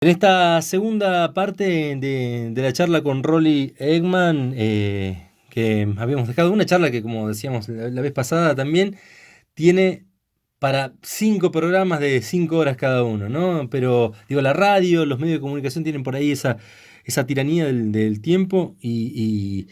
En esta segunda parte de la charla con Rolly Eggman, que habíamos dejado, una charla que, como decíamos la vez pasada también, tiene para 5 programas de 5 horas cada uno, ¿no? Pero digo, la radio, los medios de comunicación tienen por ahí esa tiranía del tiempo y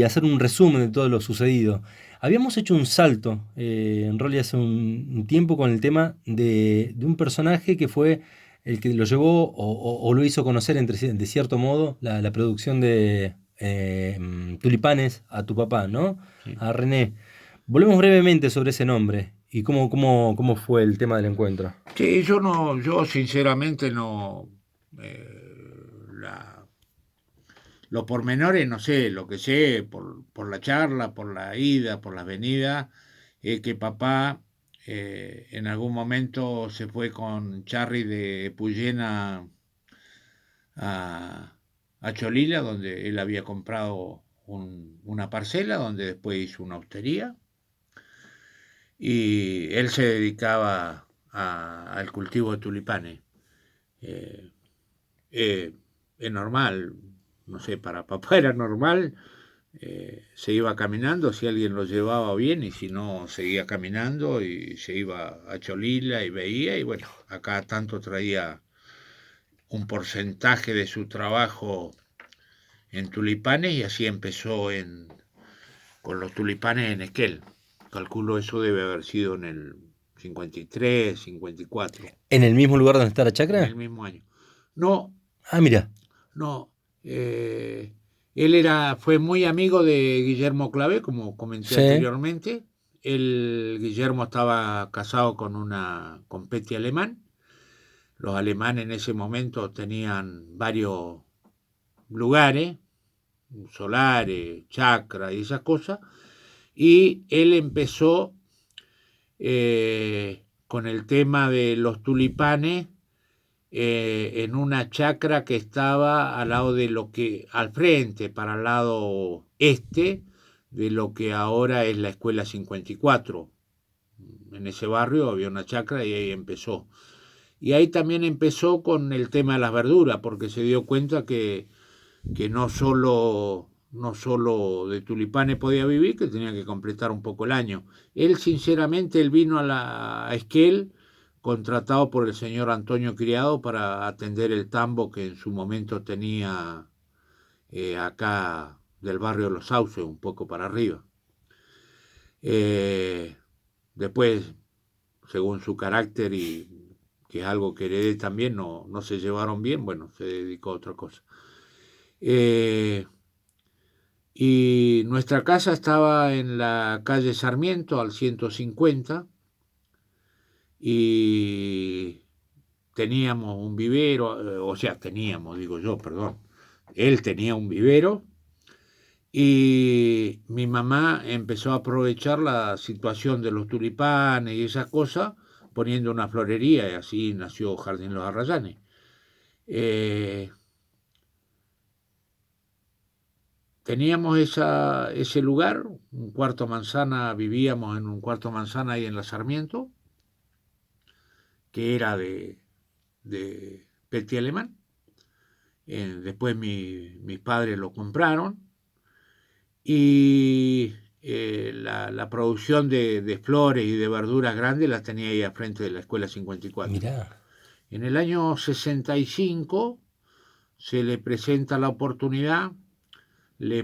hacer un resumen de todo lo sucedido. Habíamos hecho un salto en Rolly hace un tiempo con el tema de un personaje que fue el que lo llevó o lo hizo conocer de cierto modo la producción de Tulipanes a tu papá, ¿no? Sí. A René. Volvemos brevemente sobre ese nombre y cómo fue el tema del encuentro. Sí, yo no, yo sinceramente no, la, los pormenores no sé, lo que sé por la charla, por la ida, por las venidas, es que papá en algún momento se fue con Charry de Puyena a, a Cholila, donde él había comprado una parcela, donde después hizo una hostería, y él se dedicaba al cultivo de tulipanes. Eh, eh, es normal, no sé, para papá era normal, se iba caminando, si alguien lo llevaba bien y si no, seguía caminando y se iba a Cholila y veía y bueno, acá tanto traía un porcentaje de su trabajo en tulipanes y así empezó con los tulipanes en Esquel. Calculo eso debe haber sido en el 53, 54, ¿En el mismo lugar donde está la en el chacra? mismo año. No, Ah, mira. no. Él fue muy amigo de Guillermo Clavé, como comenté Sí. anteriormente. Guillermo estaba casado con Petty Alemán. Los alemanes en ese momento tenían varios lugares, solares, chacra y esas cosas. Y él empezó con el tema de los tulipanes en una chacra que estaba al lado de al frente, para el lado este, de lo que ahora es la Escuela 54. En ese barrio había una chacra y ahí empezó. Y ahí también empezó con el tema de las verduras, porque se dio cuenta que no solo de tulipanes podía vivir, que tenía que completar un poco el año. Él, sinceramente, él vino a Esquel contratado por el señor Antonio Criado para atender el tambo que en su momento tenía acá del barrio de Los Sauces, un poco para arriba. Eh, Después, según su carácter y que es algo que heredé también, no se llevaron bien, bueno, se dedicó a otra cosa. Eh, Y nuestra casa estaba en la calle Sarmiento al 150 y teníamos un vivero, o sea, teníamos, digo yo, perdón. Él tenía un vivero y mi mamá empezó a aprovechar la situación de los tulipanes y esas cosas poniendo una florería y así nació Jardín Los Arrayanes. Eh, Teníamos ese lugar, un cuarto manzana, vivíamos en un cuarto manzana ahí en la Sarmiento, que era de Petty Alemán. Después mis padres lo compraron y la producción de flores y de verduras grandes la tenía ahí al frente de la Escuela 54. Mirá. En el año 65 se le presenta la oportunidad, le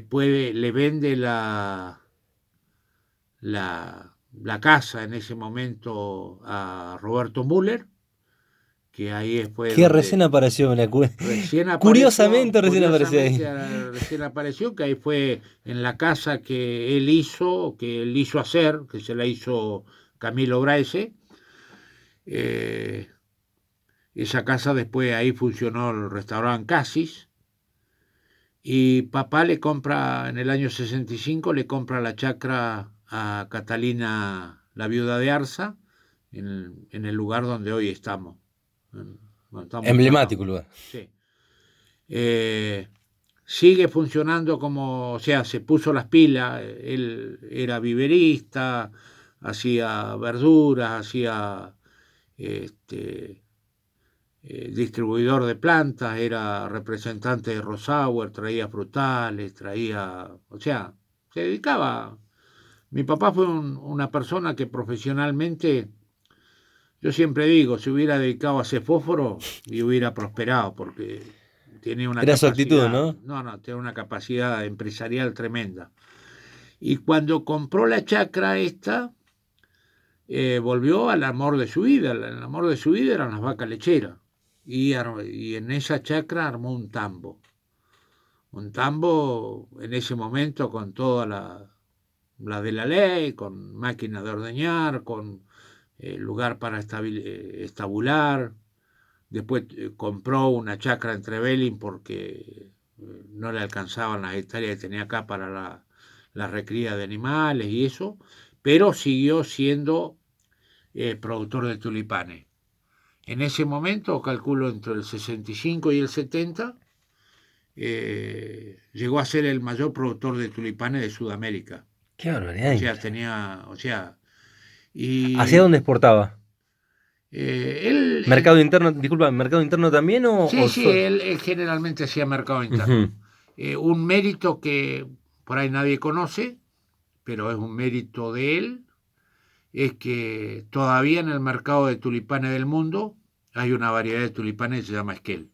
vende la casa en ese momento a Roberto Müller, que ahí fue Que recién donde apareció, recién apareció, Curiosamente recién apareció curiosamente ahí. recién apareció, que ahí fue en la casa que él hizo hacer, que se la hizo Camilo Braese. Eh, Esa casa después ahí funcionó el restaurante Casis. Y papá le compra, en el año 65, le compra la chacra a Catalina, la viuda de Arza, en el lugar donde hoy estamos, donde estamos Emblemático instalados. lugar. Sí. Eh, Sigue funcionando como, o sea, se puso las pilas, él era viverista, hacía verduras, hacía este, distribuidor de plantas, era representante de Rosauer, traía frutales, traía, o sea, se dedicaba. Mi papá fue una persona que profesionalmente, yo siempre digo, se hubiera dedicado a hacer fósforo y hubiera prosperado, porque tiene una Era su actitud, capacidad, ¿no? no, no, tiene una capacidad empresarial tremenda. Y cuando compró la chacra esta, volvió al amor de su vida. El amor de su vida eran las vacas lecheras. Y en esa chacra armó un tambo. Un tambo en ese momento con toda la de la ley, con máquina de ordeñar, con lugar para estabular. Después compró una chacra en Trevelin porque no le alcanzaban las hectáreas que tenía acá para la recría de animales y eso, pero siguió siendo productor de tulipanes. En ese momento, calculo entre el 65 y el 70, llegó a ser el mayor productor de tulipanes de Sudamérica. Qué O barbaridad. sea, tenía, o sea, ¿Hacia y dónde exportaba? él, ¿Mercado interno, disculpa, mercado interno también sí, sí, él generalmente hacía mercado Ujú. interno. Un mérito que por ahí nadie conoce, pero es un mérito de él, es que todavía en el mercado de tulipanes del mundo hay una variedad de tulipanes que se llama Esquel.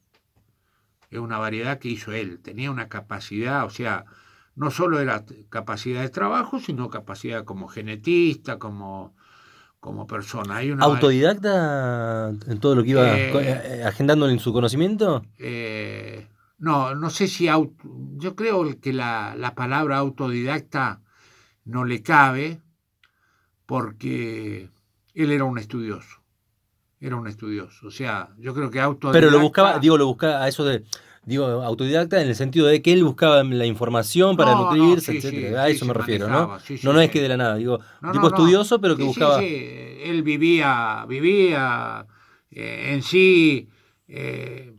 Es una variedad que hizo él, tenía una capacidad, o sea, no solo era capacidad de trabajo, sino capacidad como genetista, como persona. Hay una ¿Autodidacta en todo lo que iba eh, agendando en su conocimiento? no, no sé si yo creo que la palabra autodidacta no le cabe porque él era un estudioso, o sea, yo creo que Pero lo buscaba, autodidacta, digo, lo buscaba a eso de, digo, autodidacta en el sentido de que él buscaba la información para no, no, nutrirse, sí, sí, etcétera. A sí, eso se me refiero, ¿no? manejaba, sí, No, sí, no sí, es que de la nada, digo, no, tipo no, no, estudioso, pero que sí, sí, sí, buscaba. él vivía en sí, eh,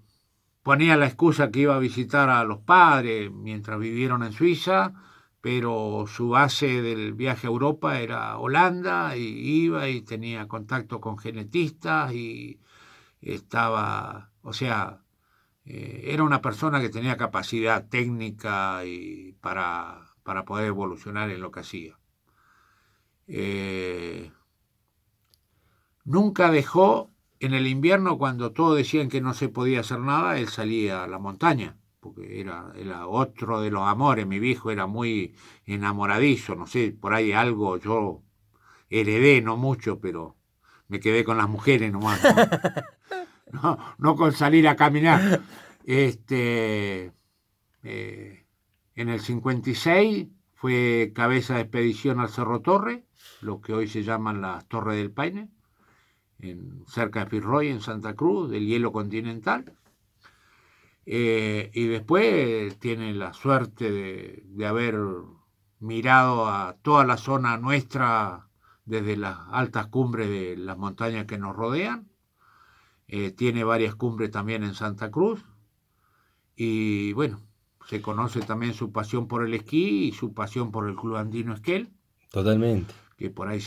ponía la excusa que iba a visitar a los padres mientras vivieron en Suiza, pero su base del viaje a Europa era Holanda, y iba y tenía contacto con genetistas y estaba, o sea, era una persona que tenía capacidad técnica y para poder evolucionar en lo que hacía. Eh, Nunca dejó, en el invierno, cuando todos decían que no se podía hacer nada, él salía a la montaña, porque era otro de los amores. Mi viejo era muy enamoradizo, no sé, por ahí algo yo heredé, no mucho, pero me quedé con las mujeres nomás, no, no, no con salir a caminar. Este, eh, en el 56 fue cabeza de expedición al Cerro Torre, lo que hoy se llaman las Torres del Paine, cerca de Fitzroy, en Santa Cruz, del hielo continental. Y después tiene la suerte de haber mirado a toda la zona nuestra desde las altas cumbres de las montañas que nos rodean. Tiene varias cumbres también en Santa Cruz. Y bueno, se conoce también su pasión por el esquí y su pasión por el Club Andino Esquel, Totalmente. que por ahí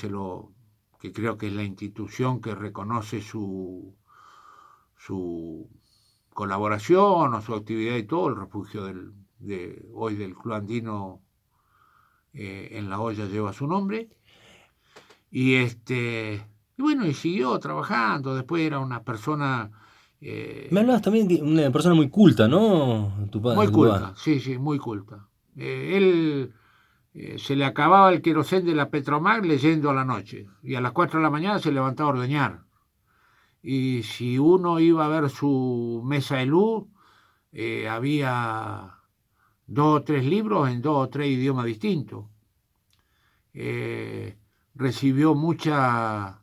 que creo que es la institución que reconoce su colaboración o su actividad y todo, el refugio hoy del Club Andino en La Hoya lleva su nombre. Y bueno, y siguió trabajando, después era una persona Me eh, hablabas también de una persona muy culta, ¿no? muy Tu papá. culta, sí, sí, muy culta. Él se le acababa el querosén de la Petromag leyendo a la noche, y a las 4 de la mañana se levantaba a ordeñar. Y si uno iba a ver su mesa de luz, había 2 o 3 libros en 2 o 3 idiomas distintos. Eh, Recibió muchas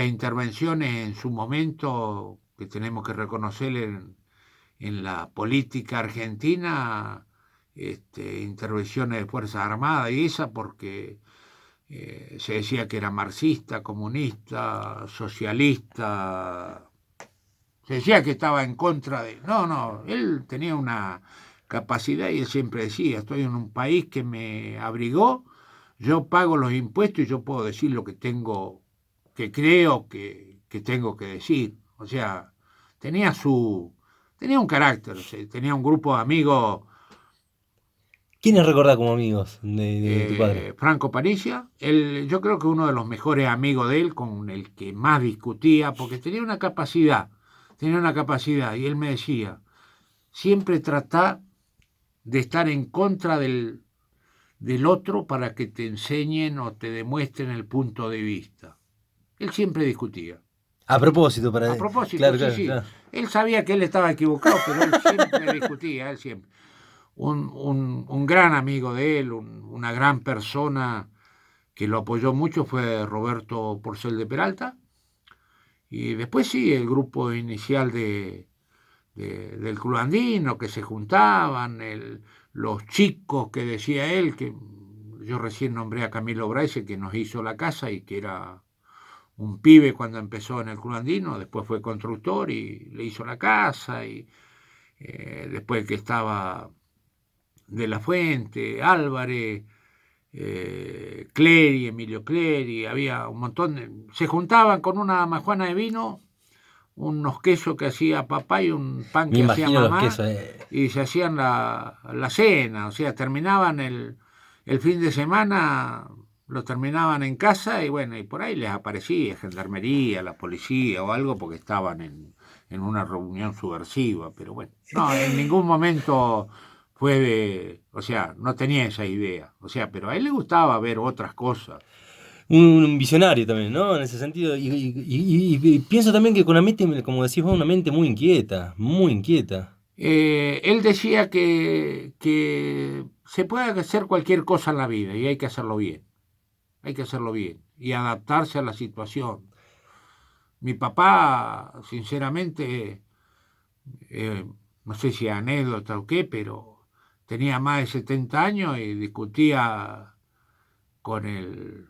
intervenciones en su momento que tenemos que reconocer en la política argentina, intervenciones de Fuerzas Armadas y esa, porque se decía que era marxista, comunista, socialista, se decía que estaba en contra de... No, no, él tenía una capacidad y él siempre decía, estoy en un país que me abrigó, yo pago los impuestos y yo puedo decir lo que tengo, que creo que tengo que decir. O sea, tenía tenía un carácter, o sea, tenía un grupo de amigos. ¿Quiénes recordás como amigos de tu padre? Franco Panicia, yo creo que uno de los mejores amigos de él, con el que más discutía, porque tenía una capacidad, y él me decía, siempre trata de estar en contra del otro para que te enseñen o te demuestren el punto de vista. Él siempre discutía. A propósito, para... A propósito, Claro, sí, claro, sí. claro. Él sabía que él estaba equivocado, pero él siempre discutía, él siempre. Un gran amigo de él, una gran persona que lo apoyó mucho fue Roberto Porcel de Peralta. Y después sí, el grupo inicial del Club Andino, que se juntaban, los chicos que decía él, que yo recién nombré a Camilo Braise, que nos hizo la casa y que era un pibe cuando empezó en el Club Andino, después fue constructor y le hizo la casa, y después que estaba De la Fuente, Álvarez, Clery, Emilio Clery, había un montón se juntaban con una majuana de vino, unos quesos que hacía papá y un pan Me que hacía imagino los mamá, quesos. y se hacían la cena, o sea, terminaban el fin de semana, lo terminaban en casa y bueno, y por ahí les aparecía gendarmería, la policía o algo porque estaban en una reunión subversiva, pero bueno, no, en ningún momento o sea, no tenía esa idea, o sea, pero a él le gustaba ver otras cosas. Un visionario también, ¿no? En ese sentido. Y pienso también que con una mente, como decís vos, una mente muy inquieta, muy inquieta. Él decía que se puede hacer cualquier cosa en la vida y hay que hacerlo bien, hay que hacerlo bien y adaptarse a la situación. Mi papá, sinceramente, eh, no sé si anécdota o qué, pero tenía más de 70 años y discutía con el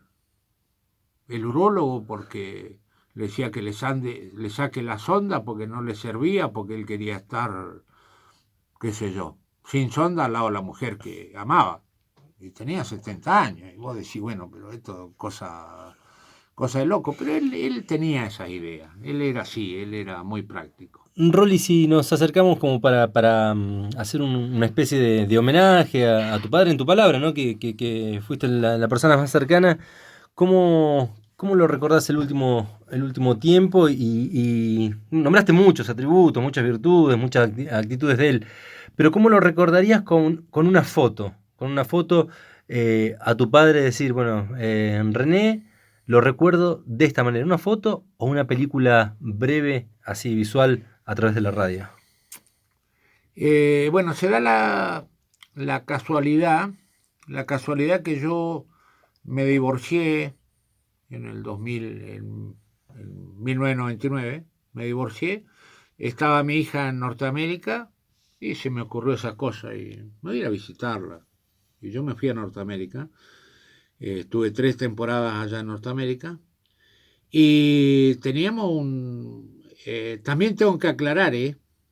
urólogo porque le decía que le saque la sonda porque no le servía, porque él quería estar, qué sé yo, sin sonda al lado de la mujer que amaba. Y tenía 70 años. Y vos decís, bueno, pero esto es cosa de loco. Pero él tenía esa idea. Él era así, él era muy práctico. Rolly, si nos acercamos como para hacer una especie de homenaje a tu padre en tu palabra, ¿no? Que fuiste la persona más cercana. ¿Cómo lo recordás el último tiempo? Y nombraste muchos atributos, muchas virtudes, muchas actitudes de él, pero ¿cómo lo recordarías con una foto? Con una foto a tu padre decir, bueno, René, lo recuerdo de esta manera, una foto o una película breve, así visual, a través de la radio. Bueno, se da la casualidad, la casualidad que yo me divorcié en el 2000, en 1999, me divorcié, estaba mi hija en Norteamérica y se me ocurrió esa cosa y me voy a ir a visitarla. Y yo me fui a Norteamérica, estuve 3 temporadas allá en Norteamérica y teníamos también tengo que aclarar,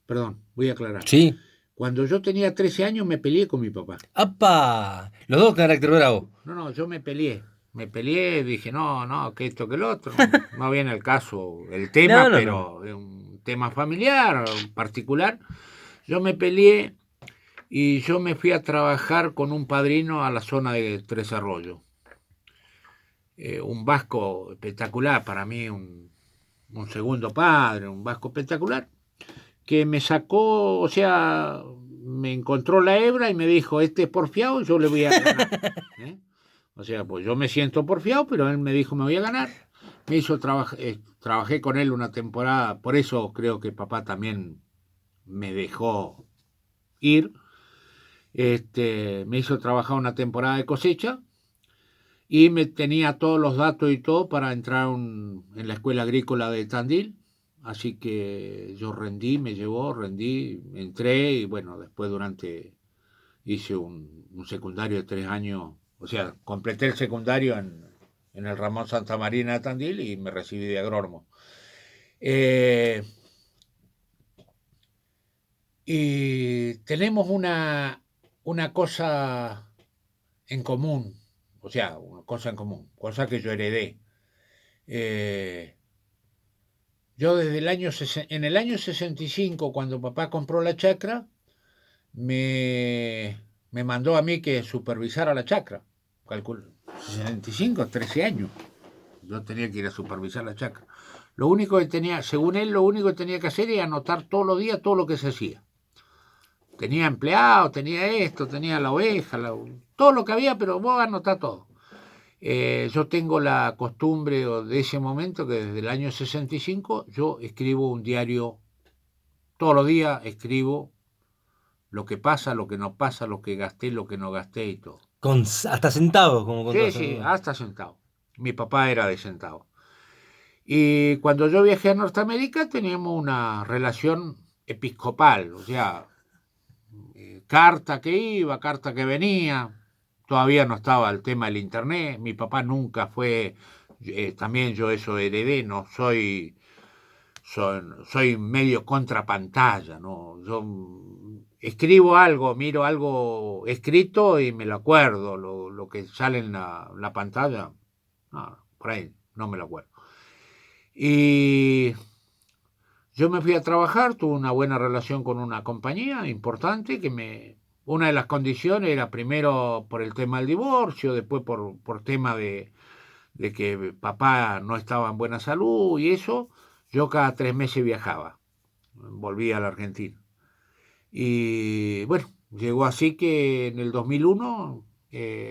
perdón, voy a aclarar. Sí. Cuando yo tenía 13 años me peleé con mi papá. ¡Apa! Los dos carácter bravo. No, no, yo me peleé, dije, no, no, que esto, que lo otro. No viene el caso el No, tema, no, no. pero es un tema familiar, particular. Yo me peleé y yo me fui a trabajar con un padrino a la zona de Tres Arroyos. Un vasco espectacular, para mí un segundo padre, un vasco espectacular, que me sacó, o sea, me encontró la hebra y me dijo, este es porfiado, yo le voy a ganar. ¿Eh? O sea, pues yo me siento porfiado, pero él me dijo, me voy a ganar. Me hizo trabajé con él una temporada, por eso creo que papá también me dejó ir. Me hizo trabajar una temporada de cosecha y me tenía todos los datos y todo para entrar en la escuela agrícola de Tandil. Así que yo rendí, me llevó, rendí, entré y bueno, después hice un secundario de 3 años, o sea, completé el secundario en el Ramón Santa Marina de Tandil y me recibí de agrónomo. Eh, y tenemos una cosa en común, o sea, una cosa en común, cosa que yo heredé. Eh, Yo desde en el año 65, cuando papá compró la chacra, me mandó a mí que supervisara la chacra. Calculo, 65, 13 años. Yo tenía que ir a supervisar la chacra. Lo único que tenía, según él, lo único que tenía que hacer era anotar todos los días todo lo que se hacía. Tenía empleados, tenía esto, tenía la oveja, todo lo que había, pero vos anotá todo. Yo tengo la costumbre de ese momento que desde el año 65 yo escribo un diario, todos los días escribo lo que pasa, lo que no pasa, lo que gasté, lo que no gasté y todo. Hasta centavos, como Sí, contabas. sí, hasta centavo. Mi papá era de centavo. Y cuando yo viajé a Norteamérica teníamos una relación episcopal, o sea, carta que iba, carta que venía. Todavía no estaba el tema del internet. Mi papá nunca fue, también yo eso heredé, no soy medio contra pantalla, ¿no? Yo escribo algo, miro algo escrito y me lo acuerdo, lo que sale en la pantalla, no, por ahí no me lo acuerdo. Y yo me fui a trabajar, tuve una buena relación con una compañía importante una de las condiciones era primero por el tema del divorcio, después por tema de que papá no estaba en buena salud y eso, yo cada 3 meses viajaba, volvía a la Argentina. Y bueno, llegó así que en el 2001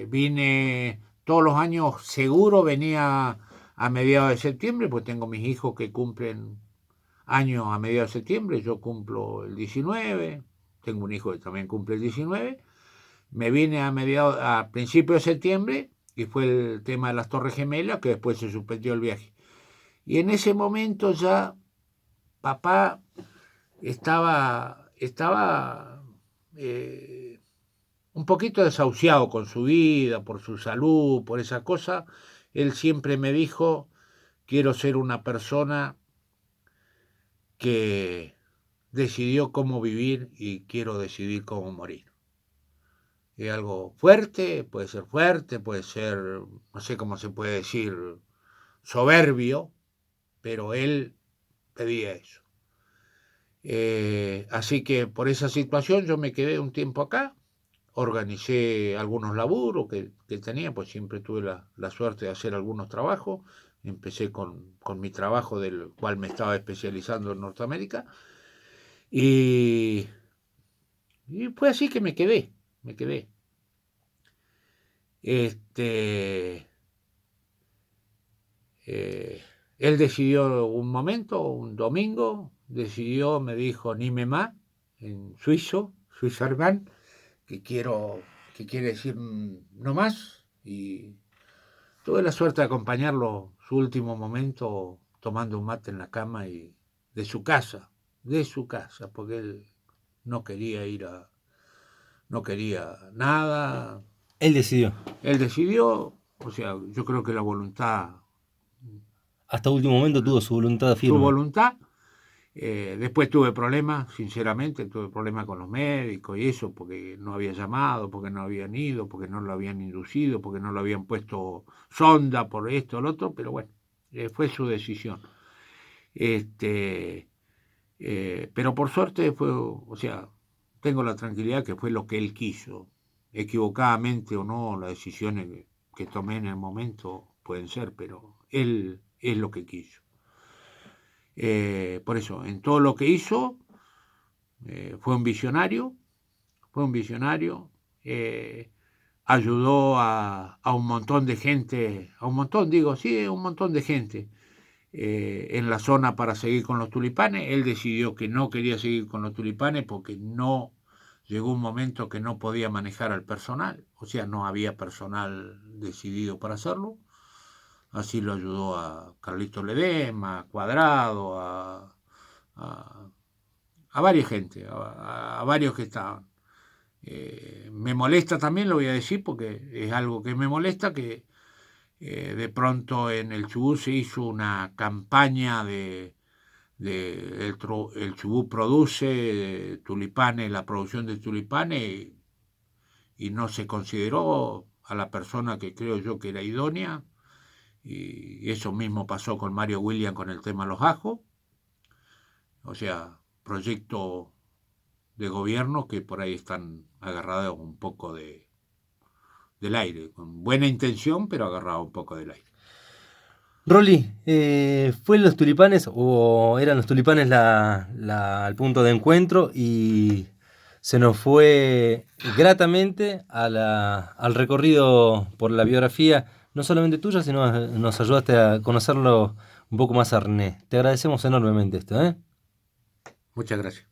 vine todos los años, seguro venía a mediados de septiembre, pues tengo mis hijos que cumplen años a mediados de septiembre, yo cumplo el 19, tengo un hijo que también cumple el 19, me vine a principios de septiembre y fue el tema de las Torres Gemelas, que después se suspendió el viaje. Y en ese momento ya papá estaba un poquito desahuciado con su vida, por su salud, por esa cosa. Él siempre me dijo, quiero ser una persona que decidió cómo vivir y quiero decidir cómo morir. Es algo fuerte, puede ser, no sé cómo se puede decir, soberbio, pero él pedía eso. Así que por esa situación yo me quedé un tiempo acá, organicé algunos laburos que tenía, pues siempre tuve la suerte de hacer algunos trabajos. Empecé con mi trabajo del cual me estaba especializando en Norteamérica y, y fue así que me quedé. Este, eh, Él decidió un momento, un domingo, decidió, me dijo, ni me más, en suizo alemán, que que quiere decir no más, y tuve la suerte de acompañarlo su último momento tomando un mate en la cama y de su casa, porque él no quería no quería nada. Él decidió. Él decidió, o sea, yo creo que la voluntad, Hasta último momento tuvo su voluntad su firme. voluntad. Después tuve problemas, sinceramente, tuve problemas con los médicos y eso, porque no había llamado, porque no habían ido, porque no lo habían inducido, porque no lo habían puesto sonda por esto o lo otro, pero bueno, fue su decisión. Este, pero por suerte fue, o sea, tengo la tranquilidad que fue lo que él quiso. Equivocadamente o no, las decisiones que tomé en el momento pueden ser, pero él es lo que quiso. Por eso, en todo lo que hizo, fue un visionario, fue un visionario, eh, ayudó a un montón de gente, a un montón, digo, sí, un montón de gente en la zona para seguir con los tulipanes. Él decidió que no quería seguir con los tulipanes porque no llegó un momento que no podía manejar al personal, o sea, no había personal decidido para hacerlo. Así lo ayudó a Carlito Ledesma, a Cuadrado, a, a varias gente, a varios que estaban. Me molesta también, lo voy a decir, porque es algo que me molesta, que de pronto en el Chubut se hizo una campaña el Chubut produce tulipanes, la producción de tulipanes, y no se consideró a la persona que creo yo que era idónea, y eso mismo pasó con Mario William con el tema de los ajos. o sea, proyecto de gobierno que por ahí están agarrados un poco del aire, con buena intención, pero agarrados un poco del aire. Rolly, ¿fue los tulipanes o eran los tulipanes el punto de encuentro y se nos fue gratamente al recorrido por la biografía, no solamente tuya, sino nos ayudaste a conocerlo un poco más a René? Te agradecemos enormemente esto, ¿eh? Muchas gracias.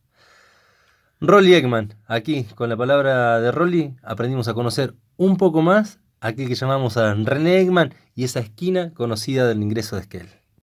Rolly Ekman, aquí con la palabra de Rolly aprendimos a conocer un poco más a aquel que llamamos a René Ekman y esa esquina conocida del ingreso de Esquel.